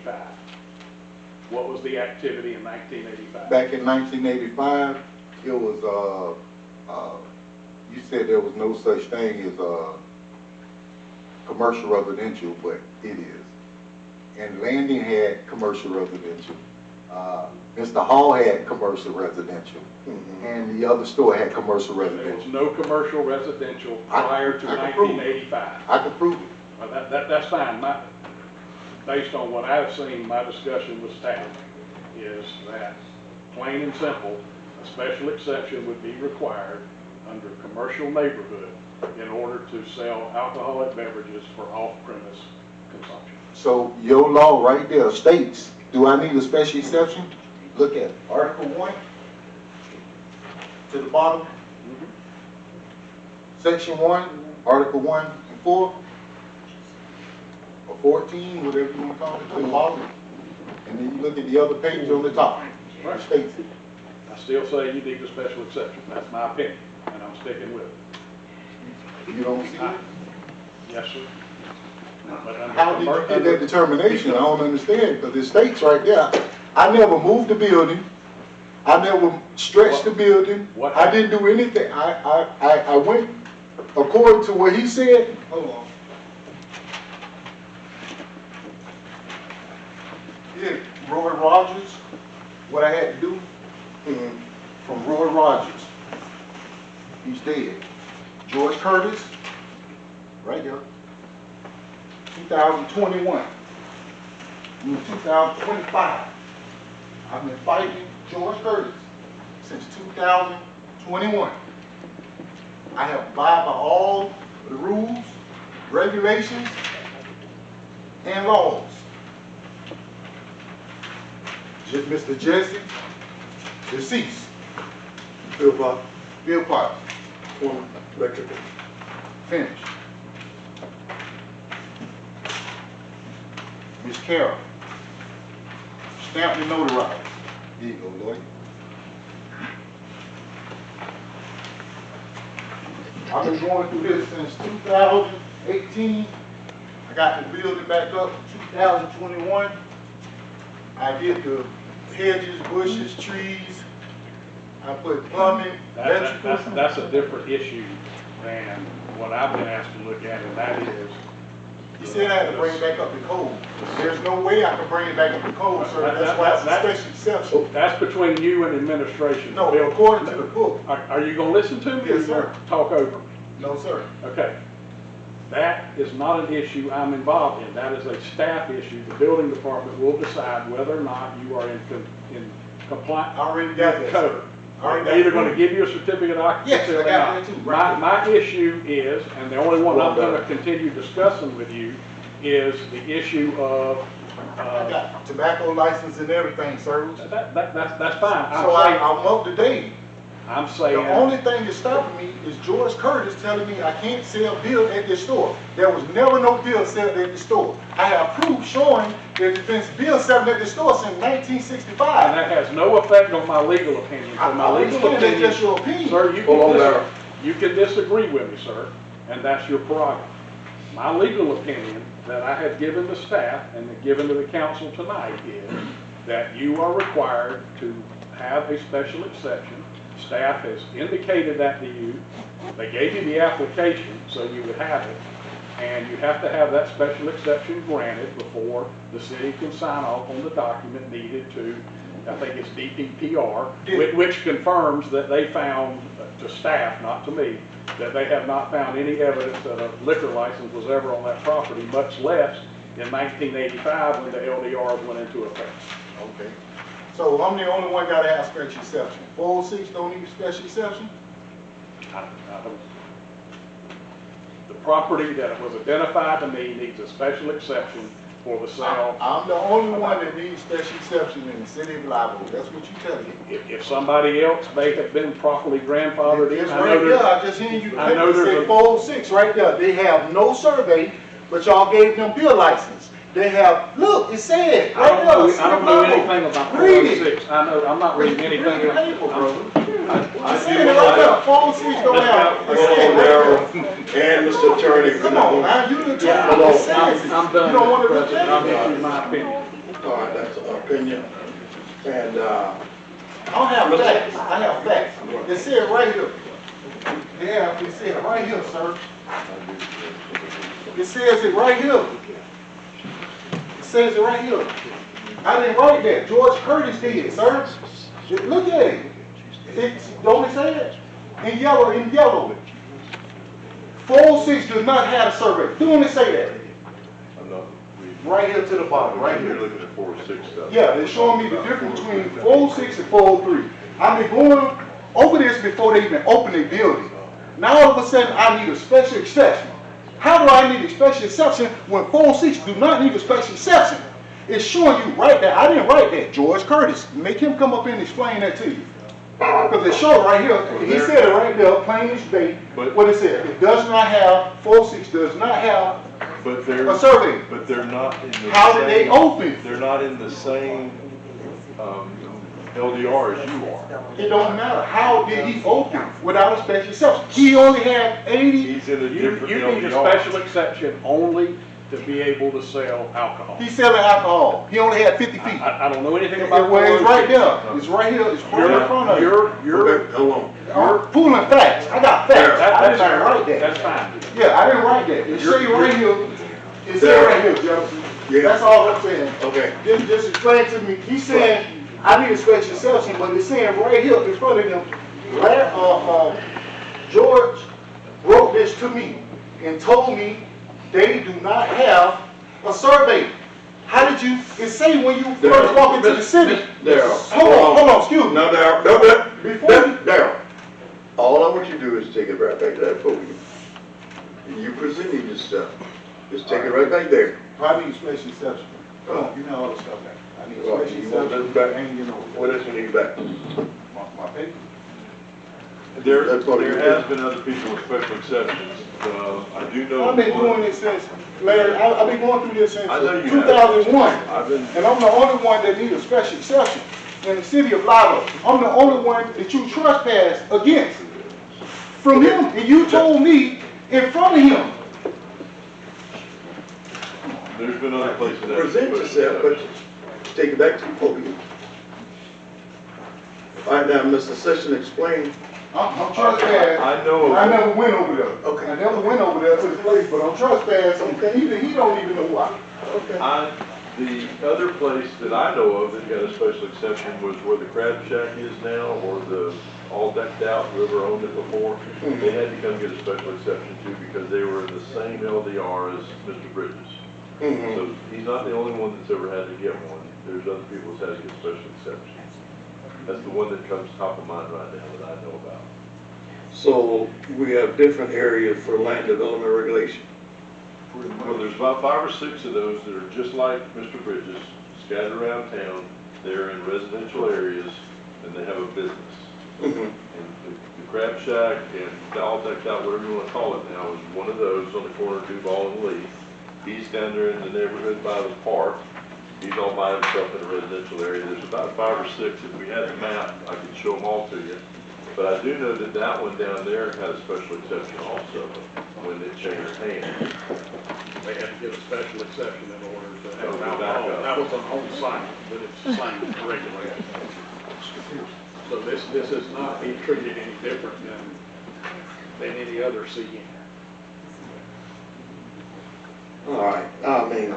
1985? What was the activity in 1985? Back in 1985, it was, you said there was no such thing as commercial residential, but it is. And Landing had commercial residential. Mr. Hall had commercial residential. And the other store had commercial There was residential. no commercial residential prior to I can prove it. 1985. I can prove it. Well, that's fine. Based on what I've seen, my discussion with staff is that, plain and simple, a special exception would be required under commercial neighborhood in order to sell alcoholic beverages for off-premise consumption. So your law right there states, do I need a special exception? Look at Article 1 to the bottom. Section 1, Article 1 and 4, or 14, whatever you want to call it, to the bottom. And then you look at the other page on the top. It states it. I still say you need a special exception. That's my opinion, and I'm sticking with it. You don't see it? Yes, sir. But under How did you get that under- determination? I don't understand, because it states right there, I never moved the building, I never stretched the building, What? I didn't do anything. I went according to what he said. Hold on. Yeah, Roy Rogers, what I had to do, from Roy Rogers, he's dead. George Curtis, right there. 2021. In 2025. I've been fighting George Curtis since 2021. I have abided by all the rules, regulations, and laws. Mr. Jesse, deceased. Bill Potts. Former electrical. Finished. Miss Carol, stamped and notarized. Here you go, Lloyd. I've been going through this since 2018. I got the building back up in 2021. I did the hedges, bushes, trees. I put plumbing, electrical. That's a different issue than what I've been asked to look at, and that is. You said I had to bring it back up to code. There's no way I can bring it back up to code, sir. That's why it's a special exception. That's between you and administration. No, Bill, according to the book. Are you gonna listen to me? Yes, or you sir. gonna talk over me? No, sir. Okay. That is not an issue I'm involved in. That is a staff issue. The building department will decide whether or not you are in compliance I already got with that, code. sir. I already got They're either that. going to give you a certificate of occupancy Yes, or I got not. that too, right. My issue is, and the only one I'm going to continue discussing with you, is the issue of, I got tobacco license and everything, sir. that's fine. So I'm up to date. I'm The saying, only thing that's stopping me is George Curtis telling me I can't sell beer at this store. There was never no beer sold at this store. I have proof showing that there's been beer selling at this store since and 1965. that has no effect on my legal opinion. So my I legal understand that's opinion, just your opinion. sir, Hold on there. you can disagree with me, sir, and that's your prerogative. My legal opinion that I have given the staff and given to the council tonight is that you are required to have a special exception. Staff has indicated that to you. They gave you the application so you would have it, and you have to have that special exception granted before the city can sign off on the document needed to, I think it's DPPR, which confirms that they found, to staff, not to me, that they have not found any evidence that a liquor license was ever on that property, much less in 1985 when the LDRs went into effect. Okay. So I'm the only one got to have special exception. 406 don't need a special exception? I don't. The property that was identified to me needs a special exception for the sale. I'm the only one that needs special exception in the city of Live. That's what you tell me. If somebody else may have been properly grandfathered in, It's I right know there. there's, I just hear you I know there's say a- 406 right there. They have no survey, but y'all gave them beer license. They have, look, it said I right don't there. know, City I don't of know Live. anything about Read it. 406. I know, I'm not reading anything. Read the paper, I'm- bro. I said it right there. 406 don't have. It said right there. And Mr. Attorney. Come on, man, you the Yeah, attorney. It says it. I'm done, You don't want Mr. to look President. I'm at it? issuing my opinion. All right, that's an opinion. And, I don't have facts, I have facts. It said right here. Yeah, it said right here, sir. It says it right here. It says it right here. I didn't write that. George Curtis did, sir. Look at it. Don't it say it? In yellow. 406 does not have a survey. Don't it say that? I'm not reading. Right here to the bottom, right You're here. looking at 406 stuff. Yeah, they're showing me the difference between 406 and 403. I've been going over this before they even opened their building. Now all of a sudden I need a special exception. How do I need a special exception when 406 do not need a special exception? It's showing you right there. I didn't write that. George Curtis. Make him come up and explain that to you. Because it showed right here. He said it right there, plain as day. What it said. It does not have, 406 does not have a survey. But they're not in the How did they open? They're not in the same LDR as you are. It don't matter. How did he open without a special exception? He only had 80. He's in a You different need a LDR. special exception only to be able to sell alcohol. He's selling alcohol. He only had 50 feet. I don't know anything about. Well, it's right there. It's right here. It's right in front of you. You're I'm pulling facts. I got facts. I didn't write that. That's fine. Yeah, I didn't write that. It say right here. It say right here, Jefferson. Yeah. That's all I'm saying. Okay. Just explain to me. He's saying I need a special exception, but it's saying right here in front of him. George wrote this to me and told me they do not have a survey. How did you? It say when you first walk into the city. Daryl. Hold on, excuse me. No, Daryl, no, Daryl. All I want you to do is take it right back to that podium. You presenting this stuff. Just take it right back there. I need a special exception. Come on, you know all the stuff. I need a Well, special you want exception. this back? And you know What else we need back? my paper. There That's what has it is. been other people with special exceptions. I do know. I've been doing this since, Larry, I've been going through this since I know you have. 2001. I've been. And I'm the only one that needs a special exception in the city of Lotto. I'm the only one that you trespass against. From him, and you told me in front of him. There's been other places that. Present yourself, but take it back to the podium. All right, now, Mr. Session, explain. I'm trespassing. I know. I never went over there. Okay. I never went over there to the place, but I'm trespassing. Okay. He don't even know why. Okay. The other place that I know of that got a special exception was where the Crab Shack is now, or the all decked out, whoever owned it before. They had to come get a special exception too because they were in the same LDR as Mr. Bridges. Mhm. So he's not the only one that's ever had to get one. There's other people that's had to get special exceptions. That's the one that comes top of mind right now that I know about. So we have different areas for land development regulation. Well, there's about 5 or 6 of those that are just like Mr. Bridges, scattered around town. They're in residential areas and they have a business. Mhm. And the Crab Shack and the all decked out, whatever you want to call it now, is one of those on the corner of Duval and Lee. He's down there in the neighborhood by the park. He's all by himself in a residential area. There's about 5 or 6. If we had the map, I could show them all to you. But I do know that that one down there had a special exception also when it changed hands. They had to get a special exception in order to That was have the alcohol. backup. That was an on-site, but it's the same regulation. So this is not being treated any different than any other CN. All right, I mean,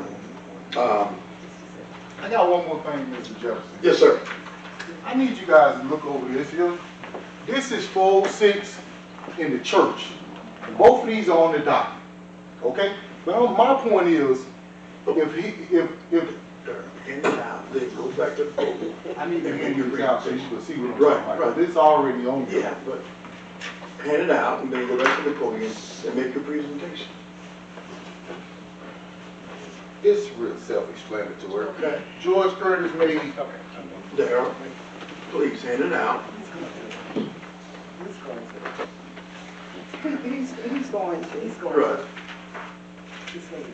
I got one more thing, Mr. Jefferson. yes, sir. I need you guys to look over this here. This is 406 in the church. And both of these are on the docket. Okay? But my point is, if In and out, then go back to the podium. I need to hand you this out so you can see what I'm Right, talking about. right. This is already on there. Yeah, but hand it out and then go back to the podium and make your presentation. It's real self-explanatory. Okay. George Curtis made, Daryl, please hand it out. He's going to. Right. He's ready to.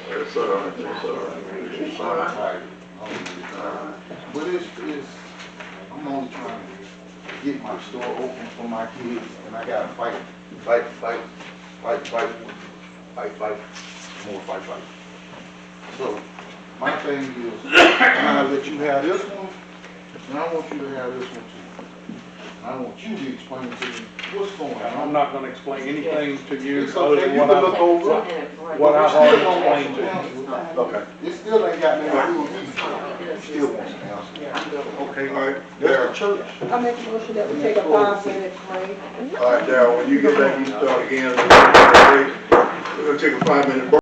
That's all right, that's all right. All right. but it's I'm only trying to get my store open for my kids, and I gotta fight, more fight. So, my thing is, I let you have this one, and I want you to have this one too. And I want you to explain to me what's going And I'm on. not gonna explain anything to you It's other okay, than you what can look I, over. what I've already Still don't want explained to some you. answers. Okay. It still ain't got nothing to do with me. You still want some answers. Okay, all right. That's the church. I make a motion that we take a 5-minute break. All right, Darryl, when you get back, you start again. We're gonna take a 5-minute break.